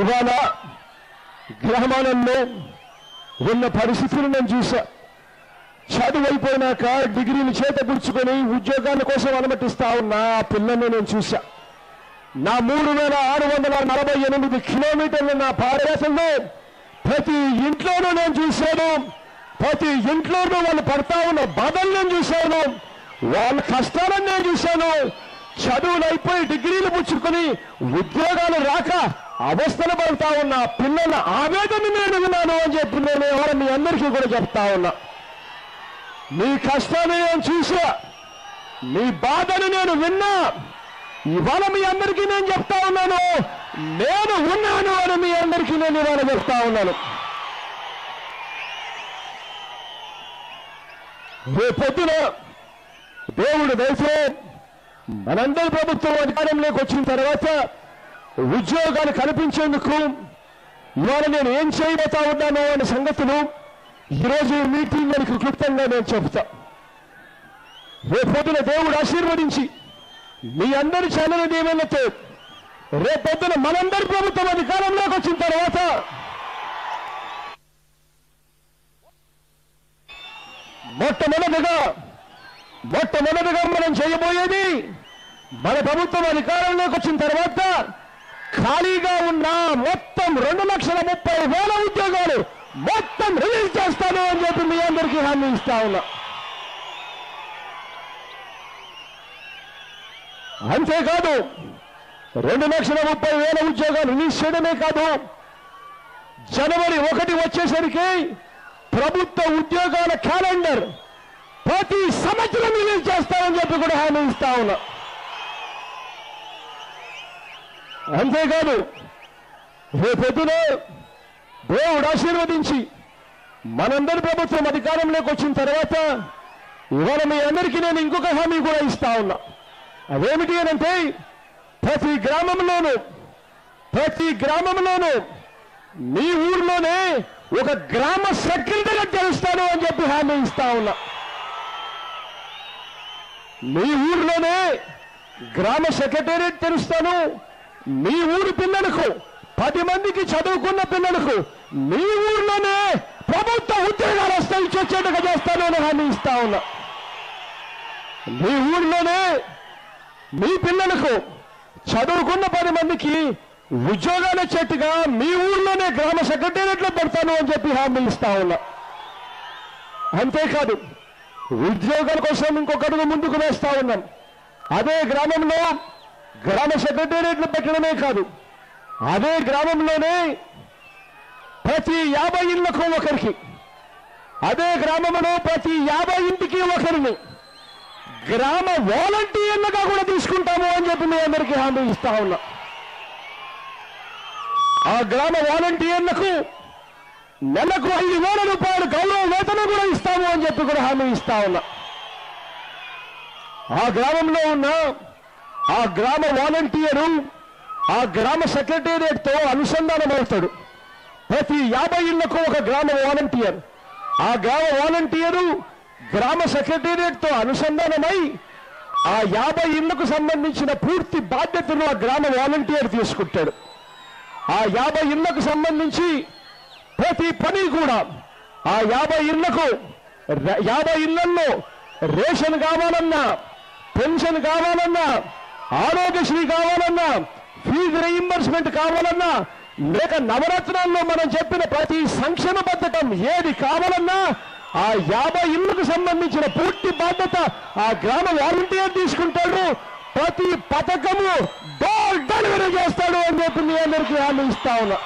ఇవాళ గ్రామాలలో ఉన్న పరిస్థితులు నేను చూసా. చదువు అయిపోయినాక డిగ్రీలు చేతపుచ్చుకొని ఉద్యోగాల కోసం అనుమతిస్తా ఉన్న ఆ పిల్లల్ని నేను చూసా. నా 3648 కిలోమీటర్ల నా పాదయాత్రలో ప్రతి ఇంట్లోనూ నేను చూశాను. ప్రతి ఇంట్లోనూ వాళ్ళు పడతా ఉన్న బాధలు నేను చూశాను. వాళ్ళ కష్టాలను నేను చూశాను. చదువులు అయిపోయి డిగ్రీలు పుచ్చుకొని ఉద్యోగాలు రాక అవస్థలు పడతా ఉన్న పిల్లల ఆవేదన నేను విన్నాను అని చెప్పి నేను ఎవరు మీ అందరికీ కూడా చెప్తా ఉన్నా. మీ కష్టాన్ని నేను చూసా, మీ బాధను నేను విన్నా. ఇవాళ మీ అందరికీ నేను చెప్తా ఉన్నాను, నేను ఉన్నాను అని మీ అందరికీ నేను ఇవాళ చెప్తా ఉన్నాను. రేపొద్దున దేవుడు దయచే మనందరి ప్రభుత్వం అధికారంలోకి వచ్చిన తర్వాత ఉద్యోగాలు కల్పించేందుకు ఇవాళ నేను ఏం చేయబోతా ఉన్నాను అనే సంగతులు ఈరోజు ఈ మీటింగ్ మనకు క్లుప్తంగా నేను చెప్తా. రేపొద్దున దేవుడు ఆశీర్వదించి మీ అందరి చల్లని దీవెనతో రేపొద్దున మనందరి ప్రభుత్వం అధికారంలోకి వచ్చిన తర్వాత మొట్టమొదటిగా మనం చేయబోయేది, మన ప్రభుత్వం అధికారంలోకి వచ్చిన తర్వాత ఖాళీగా ఉన్న మొత్తం 2,30,000 ఉద్యోగాలు మొత్తం రిలీజ్ చేస్తాను అని చెప్పి మీ అందరికీ హామీ ఇస్తా ఉన్నా. అంతేకాదు 2,30,000 ఉద్యోగాలు రిలీజ్ చేయడమే కాదు, జనవరి 1 వచ్చేసరికి ప్రభుత్వ ఉద్యోగాల క్యాలెండర్ ప్రతి సంవత్సరం రిలీజ్ చేస్తామని చెప్పి కూడా హామీ ఇస్తా ఉన్నా. అంతేకాదు రేపొద్దున దేవుడు ఆశీర్వదించి మనందరి ప్రభుత్వం అధికారంలోకి వచ్చిన తర్వాత ఇవాళ మీ అందరికీ నేను ఇంకొక హామీ కూడా ఇస్తా ఉన్నా. అదేమిటి అనంటే ప్రతి గ్రామంలోనూ మీ ఊర్లోనే ఒక గ్రామ సెక్రటరీ తెలుస్తాను అని చెప్పి హామీ ఇస్తా ఉన్నా. మీ ఊర్లోనే గ్రామ సెక్రటేరియట్ తెరుస్తాను. మీ ఊరు పిల్లలకు 10 మందికి చదువుకున్న పిల్లలకు మీ ఊర్లోనే ప్రభుత్వ ఉద్యోగాలు వస్తాయి, వచ్చేట్టుగా చేస్తాను అని హామీ ఇస్తా ఉన్నా. మీ ఊర్లోనే మీ పిల్లలకు చదువుకున్న 10 మందికి ఉద్యోగాలు వచ్చేట్టుగా మీ ఊర్లోనే గ్రామ సెక్రటేరియట్లో పెడతాను అని చెప్పి హామీ ఇస్తా ఉన్నా. అంతేకాదు ఉద్యోగాల కోసం ఇంకొక అడుగు ముందుకు వేస్తా ఉన్నాం. అదే గ్రామంలో గ్రామ సెక్రటేరియట్లు పెట్టడమే కాదు, అదే గ్రామంలోనే ప్రతి 50 ఇళ్లకు ఒకరికి, అదే గ్రామంలో ప్రతి 50 ఇంటికి ఒకరిని గ్రామ వాలంటీర్లుగా కూడా తీసుకుంటాము అని చెప్పి మీ అందరికీ హామీ ఇస్తా ఉన్నా. ఆ గ్రామ వాలంటీర్లకు నెలకు 5,000 రూపాయలు గౌరవ వేతనం కూడా ఇస్తాము అని చెప్పి కూడా హామీ ఇస్తా ఉన్నా. ఆ గ్రామంలో ఉన్న ఆ గ్రామ వాలంటీరు ఆ గ్రామ సెక్రటేరియట్తో అనుసంధానం అవుతాడు. ప్రతి 50 ఇళ్లకు ఒక గ్రామ వాలంటీర్, ఆ గ్రామ వాలంటీరు గ్రామ సెక్రటేరియట్తో అనుసంధానమై ఆ 50 ఇళ్లకు సంబంధించిన పూర్తి బాధ్యతను ఆ గ్రామ వాలంటీర్ తీసుకుంటాడు. ఆ 50 ఇళ్లకు సంబంధించి ప్రతి పని కూడా ఆ 50 ఇళ్లలో రేషన్ కావాలన్నా, పెన్షన్ కావాలన్నా, ఆరోగ్యశ్రీ కావాలన్నా, ఫీజు రీయింబర్స్మెంట్ కావాలన్నా, లేక నవరత్నాల్లో మనం చెప్పిన ప్రతి సంక్షేమ పథకం ఏది కావాలన్నా ఆ 50 ఇళ్లకు సంబంధించిన పూర్తి బాధ్యత ఆ గ్రామ వాలంటీర్ తీసుకుంటాడు. ప్రతి పథకము డోర్ డెలివరీ చేస్తాడు అని చెప్పి మీ అందరికీ హామీ ఇస్తా ఉన్నా.